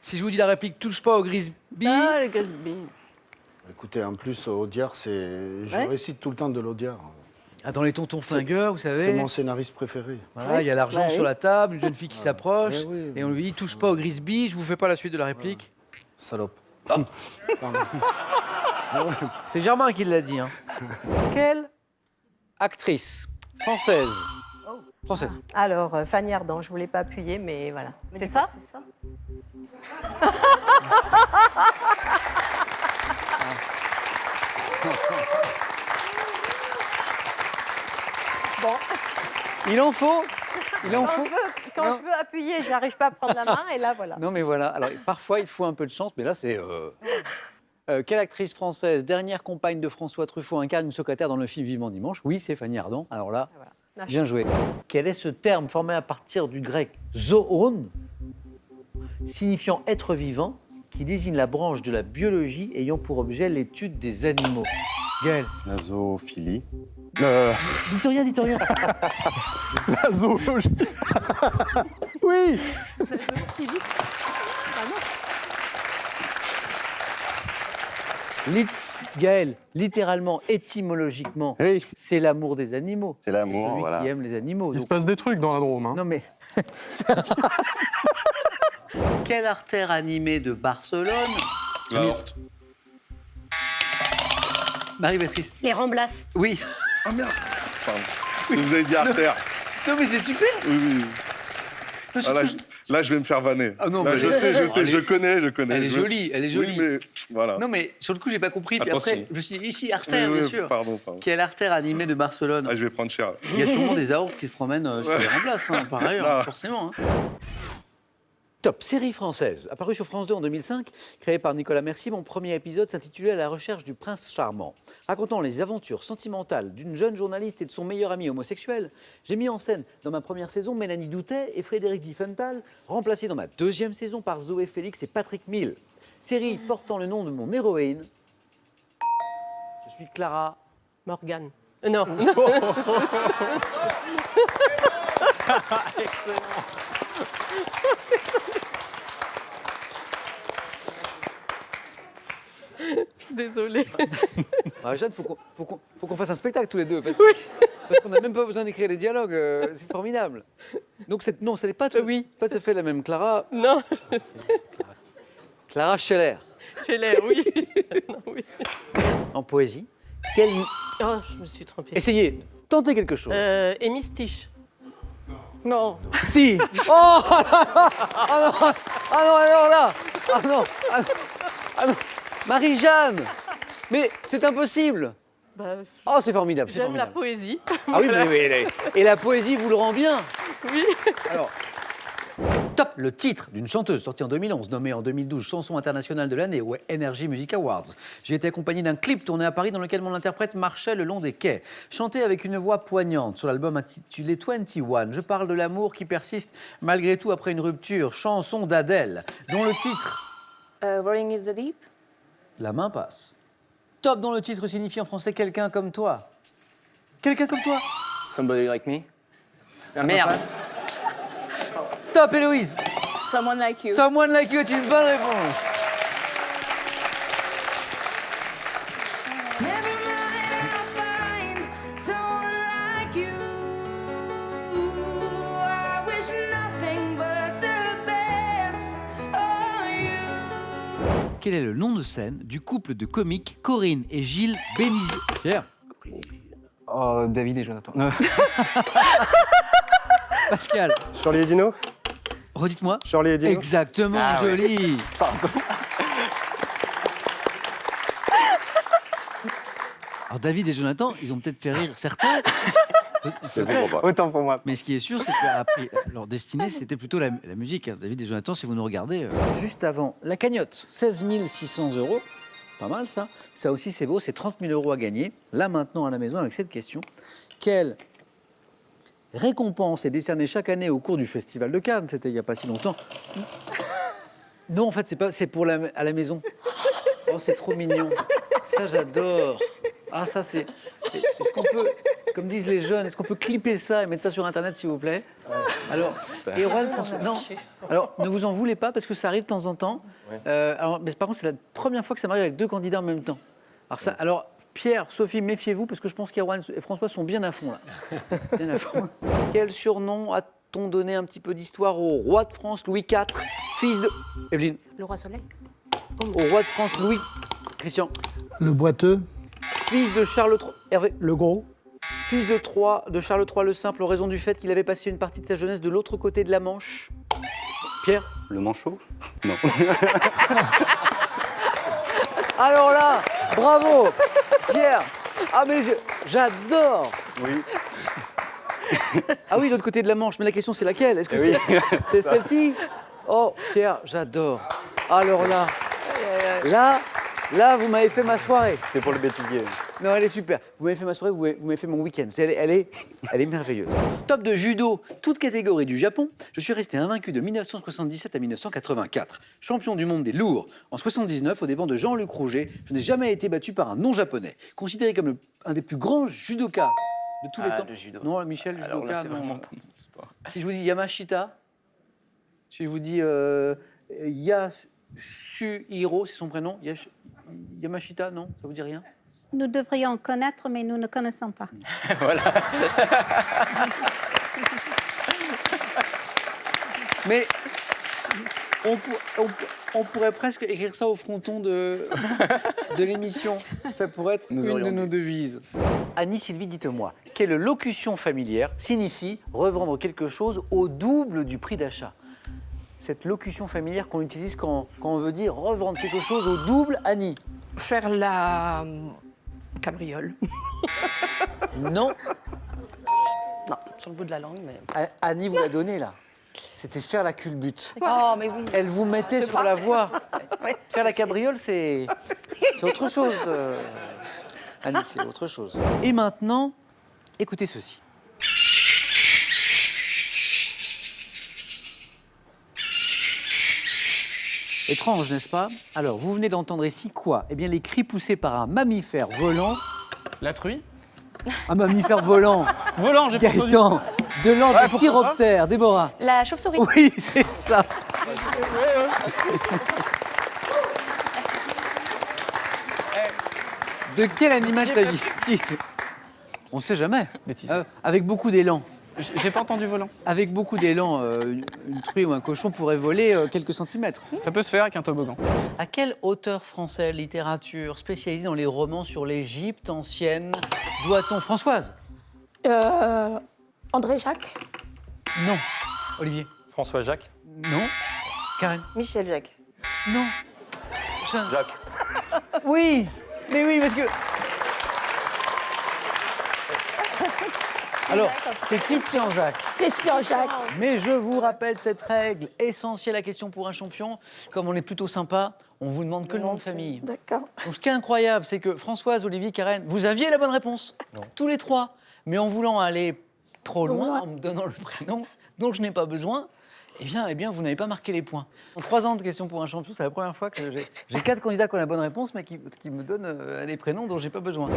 Si je vous dis la réplique, touche pas au Grisby. Ah, le Grisby. Écoutez, en plus, Audiard, je Ouais. récite tout le temps de l'Audiard. Ah, dans les tontons flingueurs, vous savez. C'est mon scénariste préféré. Voilà, il y a l'argent Bah sur oui. la table, une jeune fille qui s'approche, Eh oui, et on lui dit touche pas au Grisby. Je vous fais pas la suite de la réplique. Salope. Pardon. C'est Germain qui l'a dit. Hein. Quelle actrice française française. Alors, Fanny Ardant, je voulais pas appuyer, mais voilà. C'est ça? C'est ça. Bon, Il en faut. Il en quand, faut. quand je veux appuyer, j'arrive pas à prendre la main, et là, voilà. Non mais voilà. Alors parfois il faut un peu de chance, mais là c'est. Quelle actrice française, dernière compagne de François Truffaut, incarne une secrétaire dans le film Vivement Dimanche? Oui, c'est Fanny Ardant. Alors là, Voilà. bien joué. Quel est ce terme formé à partir du grec zoon, signifiant être vivant, qui désigne la branche de la biologie ayant pour objet l'étude des animaux? Gaël. La zoophilie. Dites rien, dites rien. La zoologie. Oui. Gaël, littéralement, étymologiquement, Hey. c'est l'amour des animaux. C'est l'amour, Celui voilà. qui aime les animaux. Il se Donc- passe des trucs dans la Drôme. Hein. Non mais. Quelle artère animée de Barcelone? La horte. Marie-Béatrice. Les Ramblas. Oui. Ah merde. Pardon. Vous avez dit artère. Non mais c'est super. Oui, oui. Ah, là, je vais me faire vanner. Ah non, Là, mais je elle- sais, elle je est- connais. Elle est jolie, elle est jolie. Oui, mais voilà. Non mais sur le coup j'ai pas compris. Puis Attention. après je me suis dit ici artère Oui, bien oui, sûr. Pardon. Quelle artère animée de Barcelone? Ah, je vais prendre cher. Là. Il y a sûrement des aortes qui se promènent sur les remplaces, hein, par ailleurs, Non. forcément. Hein. Top, série française, apparue sur France 2 en 2005, créée par Nicolas Mercier. Mon premier épisode s'intitulait À la recherche du prince charmant. Racontant les aventures sentimentales d'une jeune journaliste et de son meilleur ami homosexuel, j'ai mis en scène dans ma première saison Mélanie Doutet et Frédéric Diffenthal, remplacés dans ma deuxième saison par Zoé Félix et Patrick Mille. Série portant le nom de mon héroïne. Je suis Clara. Morgane. Non. Désolée. Jeanne, faut qu'on fasse un spectacle tous les deux. Parce, parce qu'on n'a même pas besoin d'écrire les dialogues. C'est formidable. Donc, non, ce n'est pas, pas tout à fait la même Clara. Non, je sais. Clara Scheller. J'ai l'air, oui. Non, oui. En poésie. Quelle... Oh, je me suis trompée. Essayez, tentez quelque chose. Amy Stich. Non. Si. Oh ah non, alors là. Ah non, ah non. Marie-Jeanne. Mais c'est impossible. Bah, Oh, c'est formidable. c'est j'aime la formidable. poésie. Ah oui, et la poésie vous le rend bien. Oui. Alors, top, le titre d'une chanteuse sortie en 2011, nommée en 2012 chanson internationale de l'année aux Energy Music Awards. J'ai été accompagné d'un clip tourné à Paris dans lequel mon interprète marchait le long des quais. Chanté avec une voix poignante sur l'album intitulé 21, je parle de l'amour qui persiste malgré tout après une rupture. Chanson d'Adèle, dont le titre Rolling in the Deep. La main passe. Top, dont le titre signifie en français quelqu'un comme toi. Quelqu'un comme toi. Somebody like me. La main Merde. passe. Top, Héloïse. Someone like you. Someone like you est une bonne réponse. Quel est le nom de scène du couple de comiques Corinne et Gilles Bénizier? Pierre. Oh, David et Jonathan. Pascal. Charlie et Dino. Redites-moi. Charlie et Dino. Exactement, Ah oui. joli. Pardon. Alors David et Jonathan, ils ont peut-être fait rire certains. Peut-être. Autant pour moi. Mais ce qui est sûr, c'est que leur destinée, c'était plutôt la musique. hein. David et Jonathan, si vous nous regardez. Juste avant, la cagnotte, 16 600 €. Pas mal, ça. Ça aussi, c'est beau. C'est 30 000 € à gagner. Là, maintenant, à la maison, avec cette question. Quelle récompense est décernée chaque année au cours du Festival de Cannes? C'était il n'y a pas si longtemps. Non, en fait, c'est pour à la maison. Oh, c'est trop mignon. Ça, j'adore. Ah, ça, est-ce qu'on peut, comme disent les jeunes, est-ce qu'on peut clipper ça et mettre ça sur Internet, s'il vous plaît? Alors, Erwan François. Non, alors ne vous en voulez pas parce que ça arrive de temps en temps. Mais par contre, c'est la première fois que ça m'arrive avec deux candidats en même temps. Alors, Pierre, Sophie, méfiez-vous parce que je pense qu'Erwan et François sont bien à fond là. Bien à fond. Quel surnom a-t-on donné un petit peu d'histoire au roi de France Louis IV, fils de. Evelyne. Le roi soleil. Au roi de France Louis. Christian. Le boiteux. Fils de Charles III. Hervé. Le gros. Fils de Charles III le Simple, en raison du fait qu'il avait passé une partie de sa jeunesse de l'autre côté de la Manche. Pierre. Le manchot? Non. Alors là, bravo, Pierre. Ah mais j'adore. Oui. Ah oui, de l'autre côté de la Manche. Mais la question c'est laquelle? Est-ce que c'est celle-ci? Oh, Pierre, j'adore. Alors là, vous m'avez fait ma soirée. C'est pour le bêtisier. Non, elle est super. Vous m'avez fait ma soirée, vous m'avez fait mon week-end. Elle est merveilleuse. Top de judo, toute catégorie du Japon. Je suis resté invaincu de 1977 à 1984. Champion du monde des lourds. En 79, au dépens de Jean-Luc Rouget, je n'ai jamais été battu par un non-japonais. Considéré comme un des plus grands judokas de tous les temps. Le judo. Non, Michel, Alors judoka, là, c'est non. vraiment pas mon sport. Si je vous dis Yamashita, si je vous dis Yasuhiro, c'est son prénom. Yamashita, non? Ça vous dit rien? Nous devrions connaître, mais nous ne connaissons pas. Mais on pourrait presque écrire ça au fronton de l'émission. Ça pourrait être une de nos devises. Annie, Sylvie, dites-moi, quelle locution familière signifie revendre quelque chose au double du prix d'achat? Cette locution familière qu'on utilise quand on veut dire revendre quelque chose au double, Annie? Faire la cabriole. Non. Non, sur le bout de la langue, mais... Annie vous l'a donné là. C'était faire la culbute. Oh, mais oui. Elle vous mettait sur la voie. Faire la cabriole, c'est autre chose. Annie, c'est autre chose. Et maintenant, écoutez ceci. Étrange, n'est-ce pas? Alors, vous venez d'entendre ici quoi? Eh bien, les cris poussés par un mammifère volant. La truie? Un mammifère volant. Volant, j'ai pas entendu. Gaëtan, de l'ordre du chiroptère. Déborah. La chauve-souris. Oui, c'est ça. De quel animal s'agit-il? On ne sait jamais. Avec beaucoup d'élan. J'ai pas entendu volant. Avec beaucoup d'élan, une truie ou un cochon pourrait voler quelques centimètres. Ça peut se faire avec un toboggan. À quel auteur français, littérature, spécialisé dans les romans sur l'Égypte ancienne, doit-on, Françoise? André Jacques. Non. Olivier? François Jacques? Non. Karen? Michel Jacques. Non. Jacques. Oui, mais oui, parce que... Alors, c'est Christian Jacques. Christian Jacques. Mais je vous rappelle cette règle essentielle à question pour un champion. Comme on est plutôt sympa, on vous demande que le nom de famille. D'accord. Donc, ce qui est incroyable, c'est que Françoise, Olivier, Karen, vous aviez la bonne réponse. Non. Tous les trois. Mais en voulant aller trop loin, en me donnant le prénom dont je n'ai pas besoin, eh bien, vous n'avez pas marqué les points. En 3 ans de questions pour un champion, c'est la première fois que j'ai 4 candidats qui ont la bonne réponse, mais qui me donnent les prénoms dont j'ai pas besoin.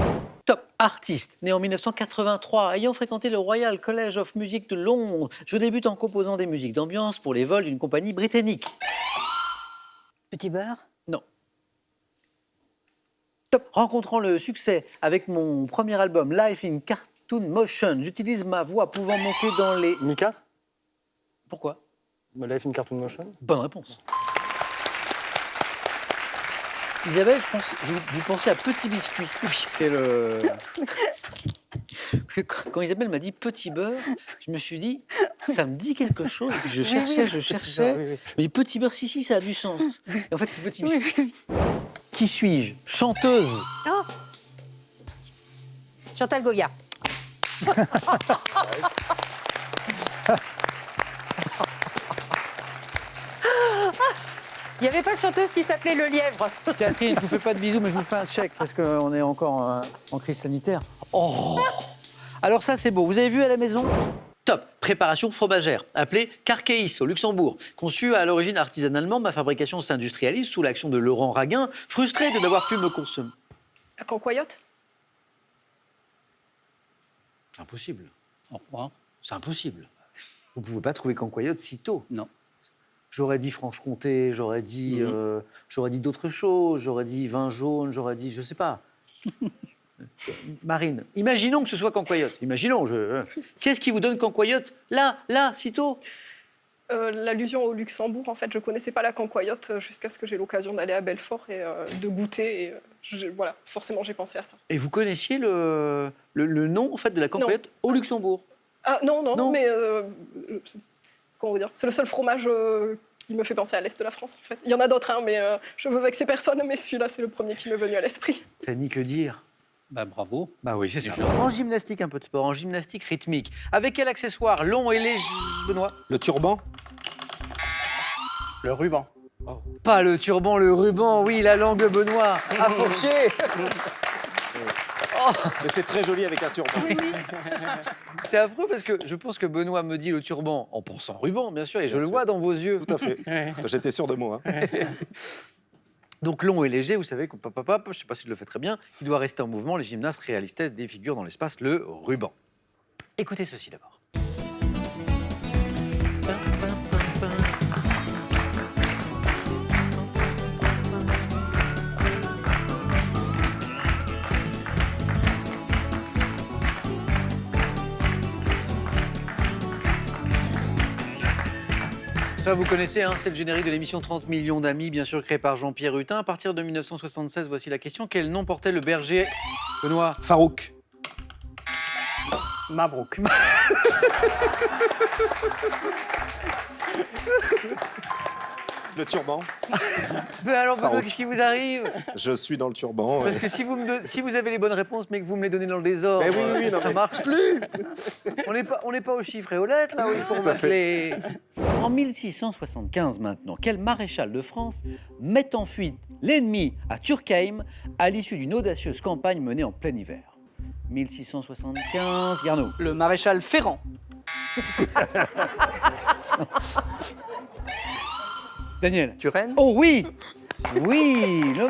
Top artiste, né en 1983, ayant fréquenté le Royal College of Music de Londres, je débute en composant des musiques d'ambiance pour les vols d'une compagnie britannique. Petit beurre. Non. Top, rencontrant le succès avec mon premier album Life in Cartoon Motion, j'utilise ma voix pouvant monter dans les... Mika? Pourquoi? Life in Cartoon Motion? Bonne réponse. Isabelle, vous pensiez à Petit Biscuit. C'est le... Parce que quand Isabelle m'a dit Petit Beurre, je me suis dit, ça me dit quelque chose. Et puis je cherchais. Je me dis Petit Beurre, si, ça a du sens. Et en fait, c'est Petit Biscuit. Qui suis-je? Chanteuse. Oh. Chantal Goya. Il n'y avait pas de chanteuse qui s'appelait Le Lièvre. Catherine, je vous fais pas de bisous, mais je vous fais un check parce qu'on est encore en crise sanitaire. Oh. Alors ça, c'est beau. Vous avez vu à la maison? Top, préparation fromagère, appelée Carkeis au Luxembourg. Conçue à l'origine artisanalement, ma fabrication s'industrialise sous l'action de Laurent Raguin, frustré de n'avoir pu me consommer. La concoyote. Impossible. Enfin, c'est impossible. Vous ne pouvez pas trouver Cancoyote si tôt. Non. J'aurais dit Franche-Comté, j'aurais dit d'autres choses, j'aurais dit vin jaune, j'aurais dit, je sais pas. Marine, imaginons que ce soit Cancoyote. Imaginons. Qu'est-ce qui vous donne Cancoyote là, si tôt? L'allusion au Luxembourg, en fait, je connaissais pas la Cancoyote jusqu'à ce que j'ai l'occasion d'aller à Belfort et de goûter. Et, voilà, forcément, j'ai pensé à ça. Et vous connaissiez le nom en fait de la Cancoyote au Luxembourg? Ah non, mais comment vous dire, c'est le seul fromage qui me fait penser à l'est de la France, en fait. Il y en a d'autres, hein, mais je veux vexer personne, mais celui-là, c'est le premier qui m'est venu à l'esprit. T'as ni que dire. Bah bravo. Bah oui, c'est ça. En gymnastique, un peu de sport, en gymnastique rythmique. Avec quel accessoire long et léger, Benoît? Le turban. Le ruban. Pas le turban, le ruban, oui, la langue, Benoît. À fourcher. Mais c'est très joli avec un turban. C'est affreux parce que je pense que Benoît me dit le turban en pensant ruban, bien sûr, et je le vois dans vos yeux. Tout à fait. J'étais sûr de moi. Hein. Donc long et léger, vous savez, je ne sais pas si je le fais très bien, il doit rester en mouvement. Les gymnastes réalisent des figures dans l'espace, le ruban. Écoutez ceci d'abord. Ça, vous connaissez, hein, c'est le générique de l'émission 30 millions d'amis, bien sûr créé par Jean-Pierre Hutin. À partir de 1976, voici la question. Quel nom portait le berger Benoît? Farouk. Mabrouk. Le turban. Mais alors, Benoît, Farouk. qu'est-ce qui vous arrive? Je suis dans le turban. Parce que si vous avez les bonnes réponses, mais que vous me les donnez dans le désordre, Mais oui, non, ça mais- marche plus. On n'est pas aux chiffres et aux lettres, là, où il faut remettre les... En 1675 maintenant, quel maréchal de France met en fuite l'ennemi à Turckheim à l'issue d'une audacieuse campagne menée en plein hiver? 1675, Garneau. Le maréchal Ferrand. Daniel. Turenne. Oh oui. Oui, le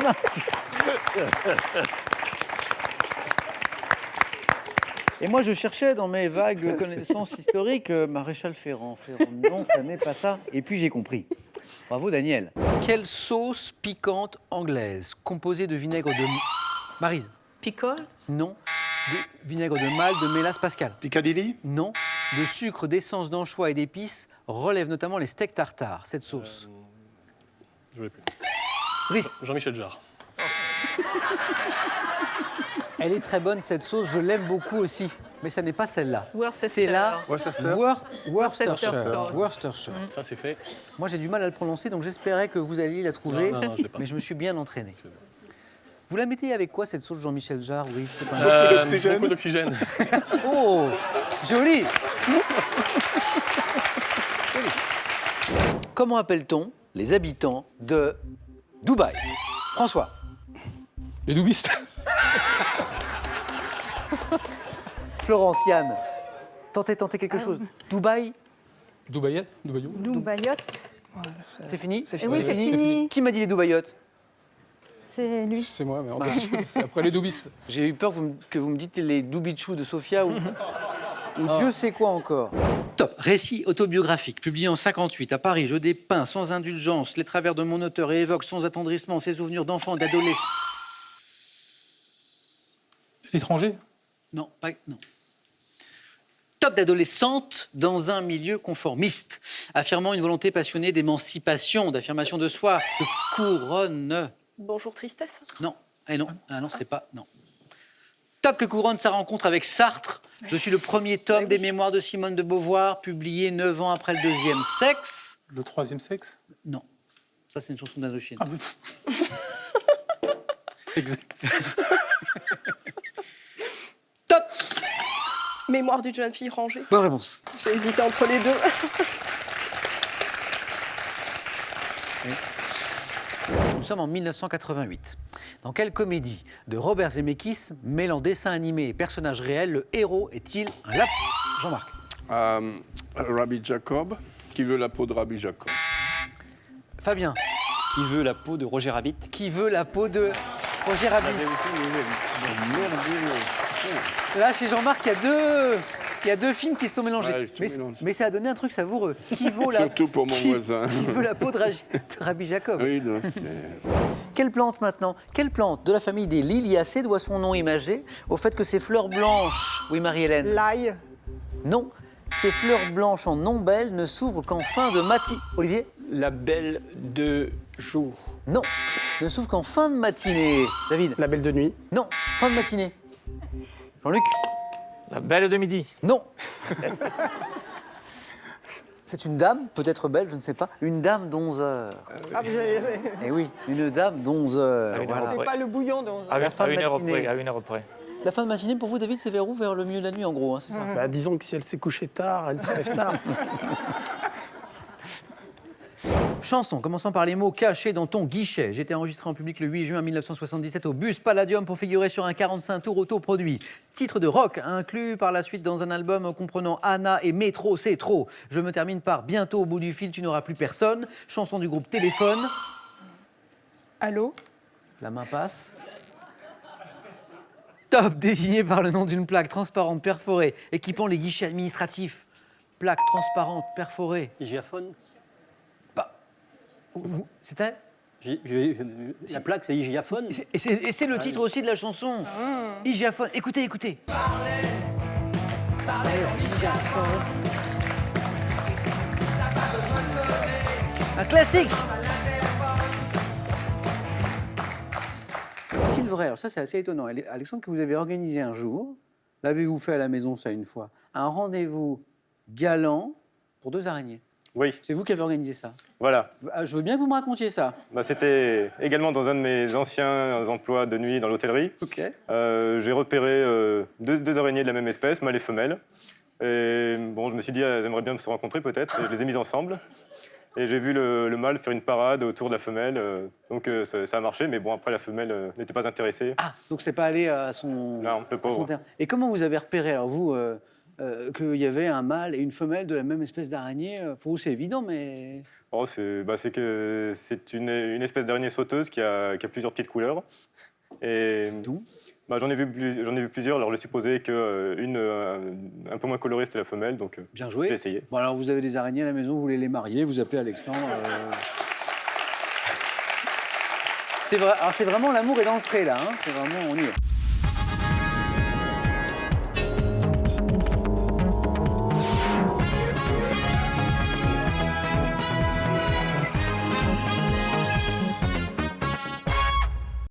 Et moi, je cherchais dans mes vagues connaissances historiques Maréchal Ferrand. Non, ça n'est pas ça. Et puis j'ai compris. Bravo, Daniel. Quelle sauce piquante anglaise composée de vinaigre de... Maryse. Pickle? Non. De vinaigre de Malte, de mélasse Pascal. Piccadilly. Non. De sucre, d'essence d'anchois et d'épices relève notamment les steaks tartares. Cette sauce. Je l'ai plus. Brice. Jean-Michel Jarre. Elle est très bonne, cette sauce. Je l'aime beaucoup aussi. Mais ça n'est pas celle-là. Worcester. C'est là. Worcester. Worcestershire. Worcestershire. Ça, c'est fait. Moi, j'ai du mal à le prononcer, donc j'espérais que vous alliez la trouver. Non, je l'ai pas. Mais je me suis bien entraîné. Vous la mettez avec quoi, cette sauce Jean-Michel Jarre? Oui, c'est pas Beaucoup d'oxygène. Oh, joli. Comment appelle-t-on les habitants de Dubaï? François. Les doubistes. Florence, Yann. Tentez quelque chose. Dubaï, Dubaïette. Dubaïou. Dubaïote. c'est fini? Eh oui, c'est fini. Qui m'a dit les Dubaïotes? C'est lui. C'est moi, mais en plus, c'est après les doubistes. J'ai eu peur que vous me dites les Doubichou de Sofia ou Dieu sait quoi encore. Top. Récit autobiographique, publié en 58 à Paris. Je dépeins sans indulgence les travers de mon auteur et évoque sans attendrissement ses souvenirs d'enfants et d'adolescents. L'étranger. Non, pas... Non. Top d'adolescente dans un milieu conformiste, affirmant une volonté passionnée d'émancipation, d'affirmation de soi, de couronne. Bonjour tristesse. Non, non, c'est pas, non. Top que couronne sa rencontre avec Sartre. Je suis le premier tome des mémoires de Simone de Beauvoir, publié 9 ans après le deuxième sexe. Le troisième sexe. Non, ça c'est une chanson d'Indochine. Ah, exact. Top. Mémoire d'une jeune fille rangée. Bonne réponse. J'ai hésité entre les deux. Nous sommes en 1988. Dans quelle comédie de Robert Zemeckis, mêlant dessin animé et personnages réels, le héros est-il un lapin? Jean-Marc. Rabbi Jacob. Qui veut la peau de Rabbi Jacob? Fabien. Qui veut la peau de Roger Rabbit? Qui veut la peau de Roger Rabbit? Là, chez Jean-Marc, il y a Il y a deux films qui se sont mélangés. Ouais, tout mélange. Mais ça a donné un truc savoureux. Qui vaut la, Surtout pour mon voisin. qui veut la peau de Rabbi Jacob? Oui, non, Quelle plante maintenant? Quelle plante de la famille des liliacées doit son nom imagé au fait que ses fleurs blanches... Oui, Marie-Hélène? L'ail. Non. Ces fleurs blanches en ombelle ne s'ouvrent qu'en fin de matinée. Olivier? La belle de jour. Non. Ne s'ouvrent qu'en fin de matinée. David? La belle de nuit. Non. Fin de matinée. Jean-Luc? La belle de midi. Non. C'est une dame, peut-être belle, je ne sais pas. Une dame d'11 heures. Eh oui, une dame d'11 heures. Voilà. C'est pas le bouillon dont À la fin de matinée. À 1 heure près. La fin de matinée, pour vous, David, c'est vers où? Vers le milieu de la nuit, en gros, hein, c'est ça? Bah, disons que si elle s'est couchée tard, elle se lève tard. Chanson, commençant par les mots cachés dans ton guichet. J'étais enregistré en public le 8 juin 1977 au Bus Palladium pour figurer sur un 45 tours autoproduit. Titre de rock, inclus par la suite dans un album comprenant Anna et Métro, c'est trop. Je me termine par Bientôt au bout du fil, tu n'auras plus personne. Chanson du groupe Téléphone. Allô? La main passe. Top, désigné par le nom d'une plaque transparente perforée, équipant les guichets administratifs. Plaque transparente perforée. Hygiaphone. C'était? La plaque, c'est hygiaphone. Et c'est le titre aussi de la chanson. Hygiaphone. Écoutez, écoutez. Un classique. Est-il vrai, alors ça c'est assez étonnant, Alexandre, que vous avez organisé un jour, l'avez-vous fait à la maison ça une fois, un rendez-vous galant pour 2 araignées? Oui. C'est vous qui avez organisé ça? Voilà. Je veux bien que vous me racontiez ça. Bah, c'était également dans un de mes anciens emplois de nuit dans l'hôtellerie. Ok. J'ai repéré deux araignées de la même espèce, mâle et femelle. Et bon, je me suis dit, elles aimeraient bien se rencontrer peut-être. Et je les ai mises ensemble. Et j'ai vu le mâle faire une parade autour de la femelle. Donc ça a marché, mais bon, après la femelle n'était pas intéressée. Ah, donc c'est pas allé à son... Non, le pauvre. Et comment vous avez repéré, alors vous, qu'il y avait un mâle et une femelle de la même espèce d'araignée? Pour vous, c'est évident, mais... Oh, c'est que c'est une espèce d'araignée sauteuse qui a plusieurs petites couleurs. Et d'où? Bah, j'en ai vu plusieurs, alors j'ai supposé qu'une un peu moins colorée, c'était la femelle, donc bien joué. J'ai essayé. Bon, alors vous avez des araignées à la maison, vous voulez les marier, vous appelez Alexandre. C'est vrai, alors c'est vraiment l'amour est dans le pré, là, hein. C'est vraiment, on y est.